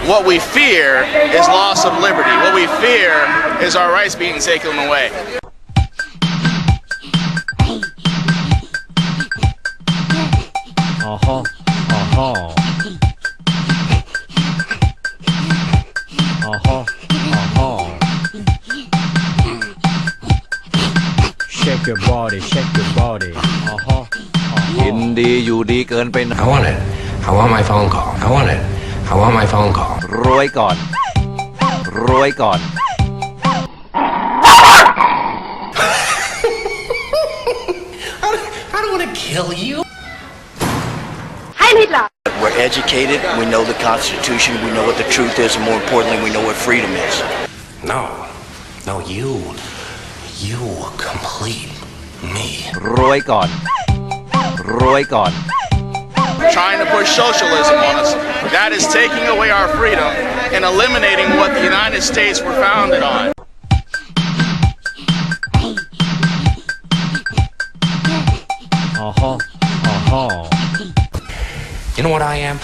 What we fear is loss of liberty. What we fear is our rights being taken away. Shake your body, shake your body. กินดีอยู่ดีเกินไป I want it. I want my phone call. I want it. I want my phone call. รวยก่อนรวยก่อน I don't want to kill you. Heil Hitler! We're educated, we know the Constitution, we know what the truth is, and more importantly, we know what freedom is. No, you complete me. รวยก่อนรวยก่อน Trying to push socialism on us. That is taking away our freedom and eliminating what the United States were founded on. You know what I am?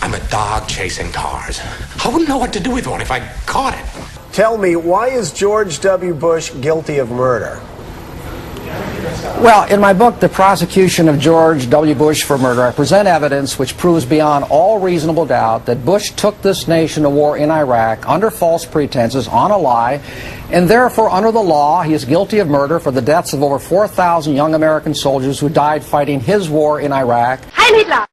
I'm a dog chasing cars. I wouldn't know what to do with one if I caught it. Tell me, why is George W. Bush guilty of murder? Well, in my book, The Prosecution of George W. Bush for Murder, I present evidence which proves beyond all reasonable doubt that Bush took this nation to war in Iraq under false pretenses, on a lie, and therefore, under the law, he is guilty of murder for the deaths of over 4,000 young American soldiers who died fighting his war in Iraq. Heil Hitler!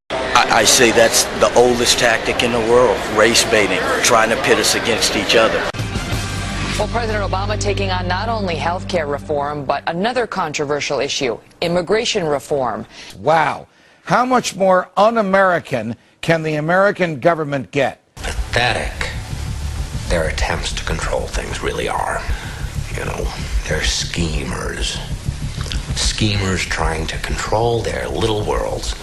I say that's the oldest tactic in the world, race baiting, trying to pit us against each other. Well, President Obama taking on not only health care reform, but another controversial issue, immigration reform. Wow. How much more un-American can the American government get? Pathetic. Their attempts to control things really are. You know, they're schemers. Schemers trying to control their little worlds.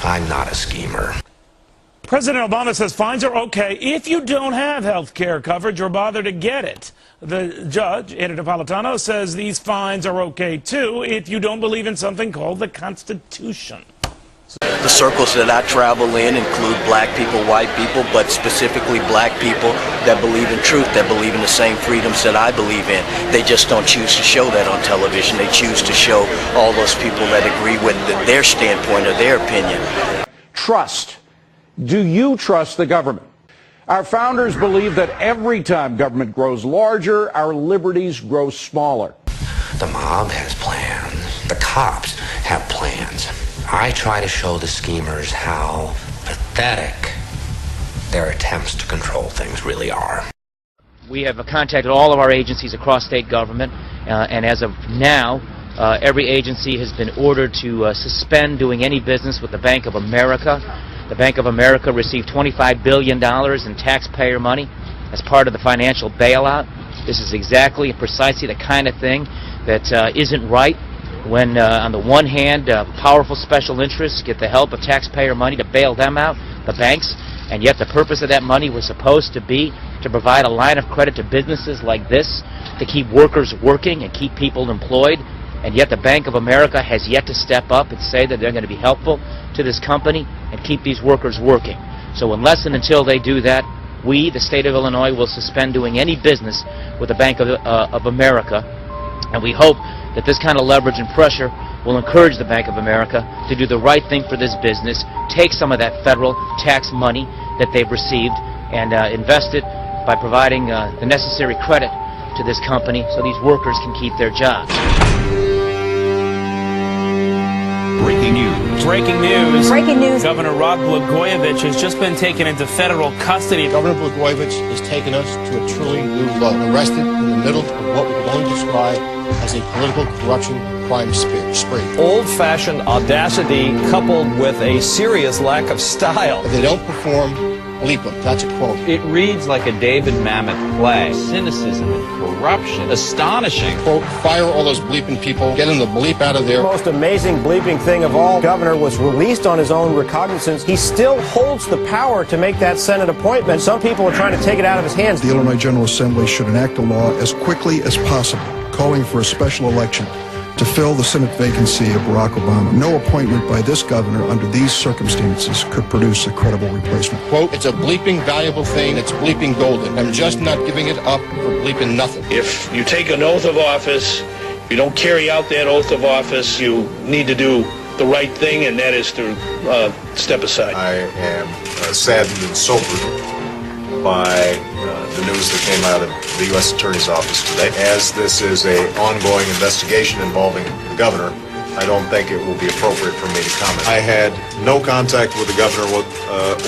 I'm not a schemer. President Obama says fines are okay if you don't have health care coverage or bother to get it. The judge, Ada Napolitano, says these fines are okay too if you don't believe in something called the Constitution. The circles that I travel in include black people, white people, but specifically black people that believe in truth, that believe in the same freedoms that I believe in. They just don't choose to show that on television. They choose to show all those people that agree with their standpoint or their opinion. Trust. Do you trust the government? Our founders believed that every time government grows larger, our liberties grow smaller. The mob has plans. The cops have plans. I try to show the schemers how pathetic their attempts to control things really are. We have contacted all of our agencies across state government, and as of now, every agency has been ordered to suspend doing any business with the Bank of America. The Bank of America received $25 billion in taxpayer money as part of the financial bailout. This is exactly and precisely the kind of thing that isn't right when, on the one hand, powerful special interests get the help of taxpayer money to bail them out, the banks, and yet the purpose of that money was supposed to be to provide a line of credit to businesses like this, to keep workers working and keep people employed. And yet the Bank of America has yet to step up and say that they're going to be helpful to this company and keep these workers working. So unless and until they do that, we, the state of Illinois, will suspend doing any business with the Bank of America. And we hope that this kind of leverage and pressure will encourage the Bank of America to do the right thing for this business, take some of that federal tax money that they've received and invest it by providing the necessary credit to this company so these workers can keep their jobs. Breaking news. Breaking news. Breaking news. Governor Rod Blagojevich has just been taken into federal custody. Governor Blagojevich is taking us to a truly new level. Arrested in the middle of what we can only describe as a political corruption crime spree. Old-fashioned audacity coupled with a serious lack of style. If they don't perform, bleep them. That's a quote. It reads like a David Mamet play. Cynicism and corruption. Astonishing. Quote, fire all those bleeping people. Get them the bleep out of there. The most amazing bleeping thing of all, Governor was released on his own recognizance. He still holds the power to make that Senate appointment. Some people are trying to take it out of his hands. The Illinois General Assembly should enact a law as quickly as possible, calling for a special election to fill the Senate vacancy of Barack Obama. No appointment by this governor under these circumstances could produce a credible replacement. Quote, it's a bleeping valuable thing. It's bleeping golden. I'm just not giving it up for bleeping nothing. If you take an oath of office, you don't carry out that oath of office, you need to do the right thing, and that is to step aside. I am saddened and sobered by the news that came out of the U.S. Attorney's Office today. As this is an ongoing investigation involving the governor, I don't think it will be appropriate for me to comment. I had no contact with the governor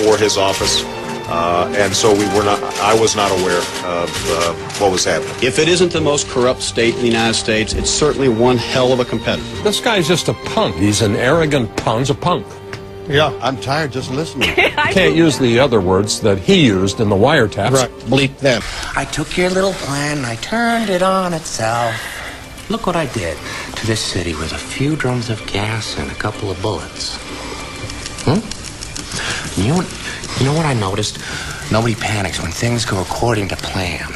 or his office, and so I was not aware of what was happening. If it isn't the most corrupt state in the United States, it's certainly one hell of a competitor. This guy's just a punk. He's an arrogant punk. A punk. Yeah, I'm tired just listening. Can't use the other words that he used in the wiretaps. Right, bleep them. I took your little plan and I turned it on itself. Look what I did to this city with a few drums of gas and a couple of bullets. You know what I noticed? Nobody panics when things go according to plan.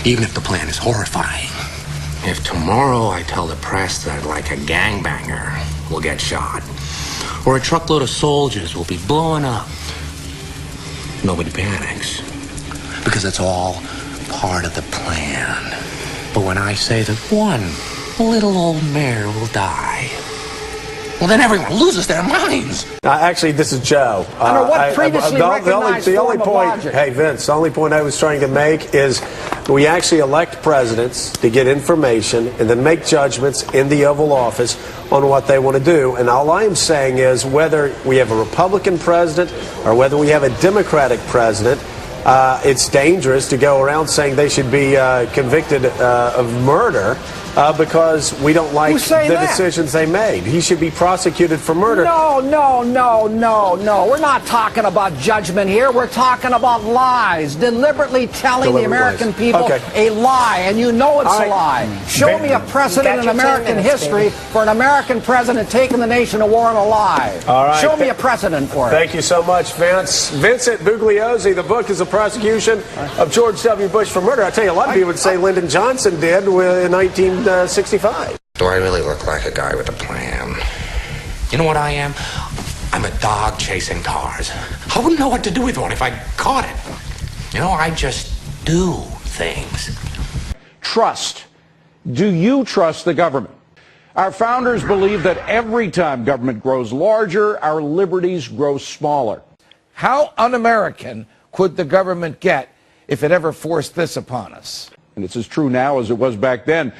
Even if the plan is horrifying. If tomorrow I tell the press that like a gangbanger will get shot, or a truckload of soldiers will be blowing up, nobody panics. Because it's all part of the plan. But when I say that one little old mare will die, well, then everyone loses their minds. Actually, this is Joe. Under what previously recognized the only form of point, logic? hey, Vince, the only point I was trying to make is we actually elect presidents to get information and then make judgments in the Oval Office on what they want to do. And all I am saying is whether we have a Republican president or whether we have a Democratic president, it's dangerous to go around saying they should be convicted of murder because we don't like the decisions they made. He should be prosecuted for murder. No. We're not talking about judgment here. We're talking about lies. Deliberately telling the American people a lie, and you know it's a lie. Show me a precedent in American history for an American president taking the nation to war on a lie. All right. Show me a precedent for it. Thank you so much, Vince. Vincent Bugliosi, the book is a prosecution of George W. Bush for murder. I tell you, a lot of people would say Lyndon Johnson did in 1965. Do I really look like a guy with a plan? You know what I am? I'm a dog chasing cars. I wouldn't know what to do with one if I caught it. You know, I just do things. Trust. Do you trust the government? Our founders believed that every time government grows larger, our liberties grow smaller. How un-American could the government get if it ever forced this upon us? And it's as true now as it was back then.